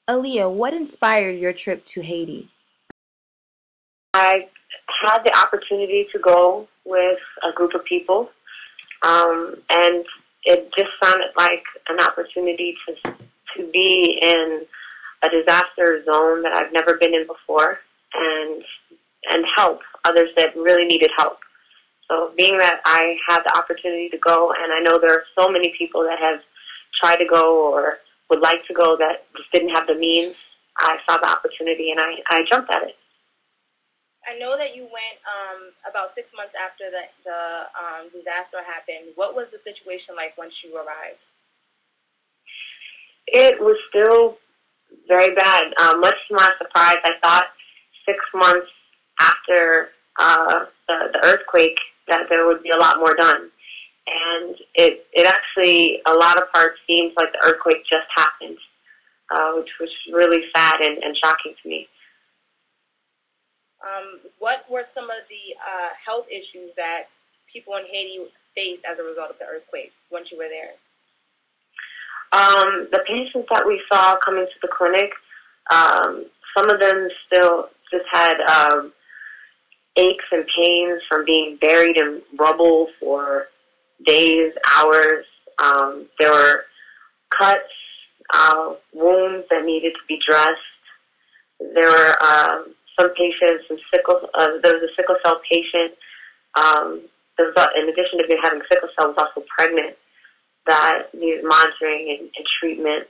Alia, what inspired your trip to Haiti? I had the opportunity to go with a group of people, and it just sounded like an opportunity to be in a disaster zone that I've never been in before, and help others that really needed help. So being that I had the opportunity to go, and I know there are so many people that have tried to go or would like to go that just didn't have the means, I saw the opportunity and I jumped at it. I know that you went about 6 months after the disaster happened. What was the situation like once you arrived? It was still very bad. Much to my surprise, I thought 6 months after the earthquake that there would be a lot more done. And it actually, a lot of parts seems like the earthquake just happened, which was really sad and shocking to me. What were some of the health issues that people in Haiti faced as a result of the earthquake once you were there? The patients that we saw coming to the clinic, some of them still just had aches and pains from being buried in rubble for days, hours. There were cuts, wounds that needed to be dressed. There were some patients, there was a sickle cell patient. In addition to having sickle cell, was also pregnant that needed monitoring and treatment.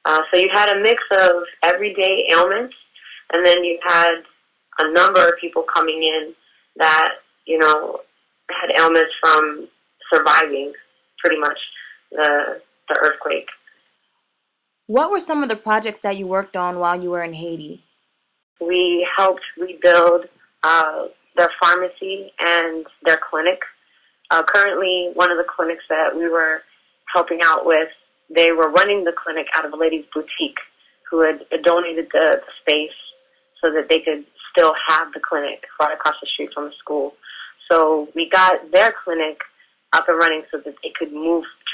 So you had a mix of everyday ailments, and then you had a number of people coming in that, had ailments from surviving pretty much the earthquake. What were some of the projects that you worked on while you were in Haiti? We helped rebuild their pharmacy and their clinic. Currently, one of the clinics that we were helping out with, they were running the clinic out of a lady's boutique who had donated the space so that they could still have the clinic right across the street from the school. So we got their clinic up and running so that they could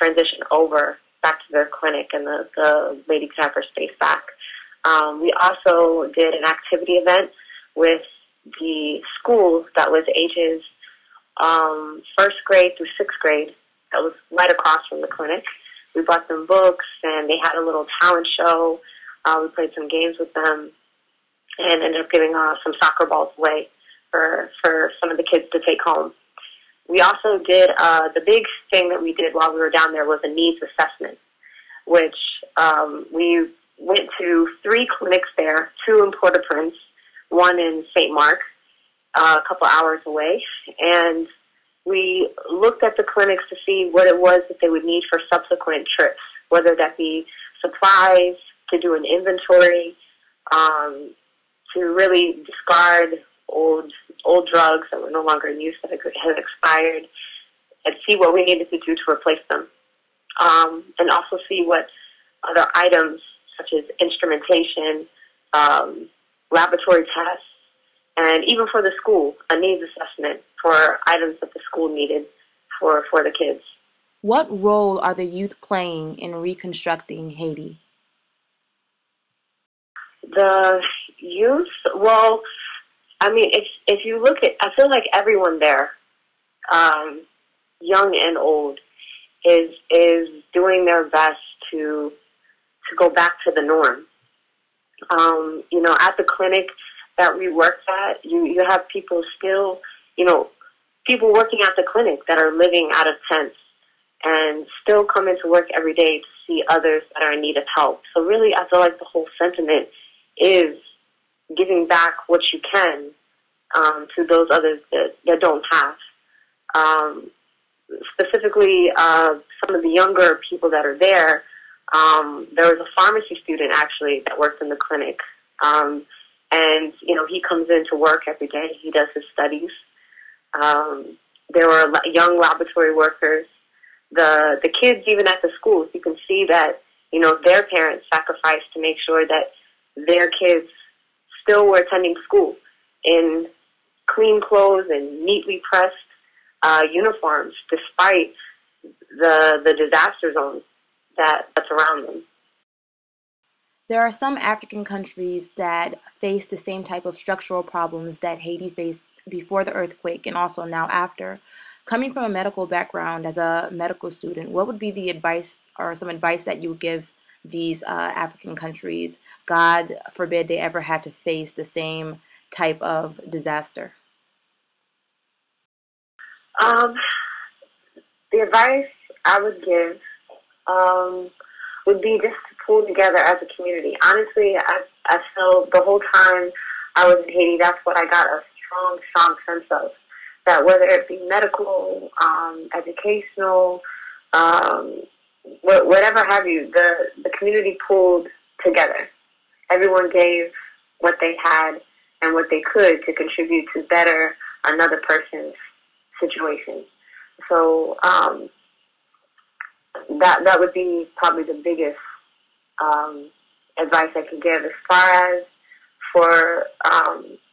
transition over back to their clinic, and the lady could have her space back. We also did an activity event with the school that was ages first grade through sixth grade. That was right across from the clinic. We bought them books, and they had a little talent show. We played some games with them, and ended up giving some soccer balls away for some of the kids to take home. We also did, the big thing that we did while we were down there was a needs assessment, which we went to 3 clinics there, 2 in Port-au-Prince, 1 in St. Mark, a couple hours away, and we looked at the clinics to see what it was that they would need for subsequent trips, whether that be supplies, to do an inventory, to really discard old drugs that were no longer in use, that had expired, and see what we needed to do to replace them. And also see what other items, such as instrumentation, laboratory tests, and even for the school, a needs assessment for items that the school needed for the kids. What role are the youth playing in reconstructing Haiti? The youth, well, I mean, if you look at, I feel like everyone there, young and old, is doing their best to go back to the norm. At the clinic that we worked at, you have people still, people working at the clinic that are living out of tents and still coming to work every day to see others that are in need of help. So really, I feel like the whole sentiment is giving back what you can to those others that don't have. Specifically, some of the younger people that are there, there was a pharmacy student actually that worked in the clinic. And he comes in to work every day. He does his studies. There were young laboratory workers. The kids, even at the schools, you can see that, their parents sacrificed to make sure that their kids still were attending school in clean clothes and neatly pressed uniforms, despite the disaster zone that's around them. There are some African countries that face the same type of structural problems that Haiti faced before the earthquake and also now after. Coming from a medical background as a medical student, what would be the advice or some advice that you would give these African countries? God forbid they ever had to face the same type of disaster. Um, the advice I would give would be just to pull together as a community. Honestly, I felt the whole time I was in Haiti, that's what I got a strong sense of. That whether it be medical, educational, whatever have you, the community pulled together. Everyone gave what they had and what they could to contribute to better another person's situation. So that would be probably the biggest advice I could give. As far as for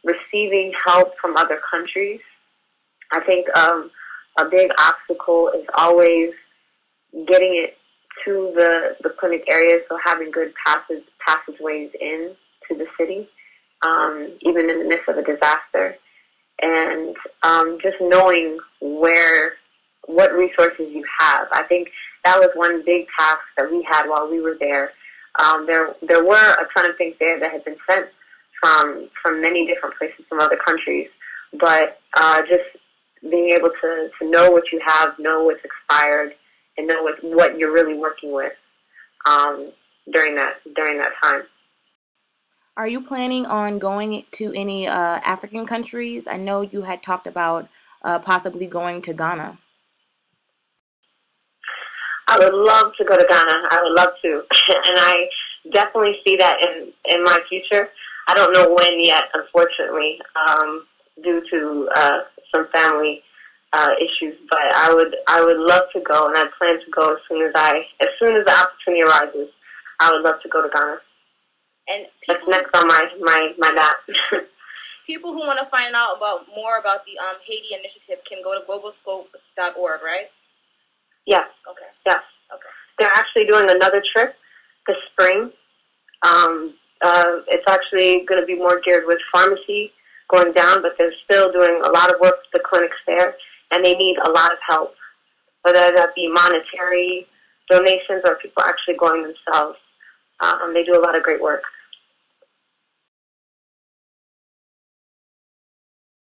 receiving help from other countries, I think a big obstacle is always getting it to the clinic areas, so having good passageways in to the city, even in the midst of a disaster, and just knowing what resources you have. I think that was one big task that we had while we were there. There were a ton of things there that had been sent from many different places from other countries, but just being able to know what you have, know what's expired, and know what you're really working with during that time. Are you planning on going to any African countries? I know you had talked about possibly going to Ghana. I would love to go to Ghana. I would love to. And I definitely see that in my future. I don't know when yet, unfortunately, due to some family issues. But I would love to go, and I plan to go as soon as the opportunity arises. I would love to go to Ghana. And that's next on my map. People who want to find out more about the Haiti Initiative can go to globalscope.org, right? Yes. Okay. Yes. Okay. They're actually doing another trip this spring. It's actually going to be more geared with pharmacy going down, but they're still doing a lot of work with the clinics there, and they need a lot of help, whether that be monetary donations or people actually going themselves. They do a lot of great work.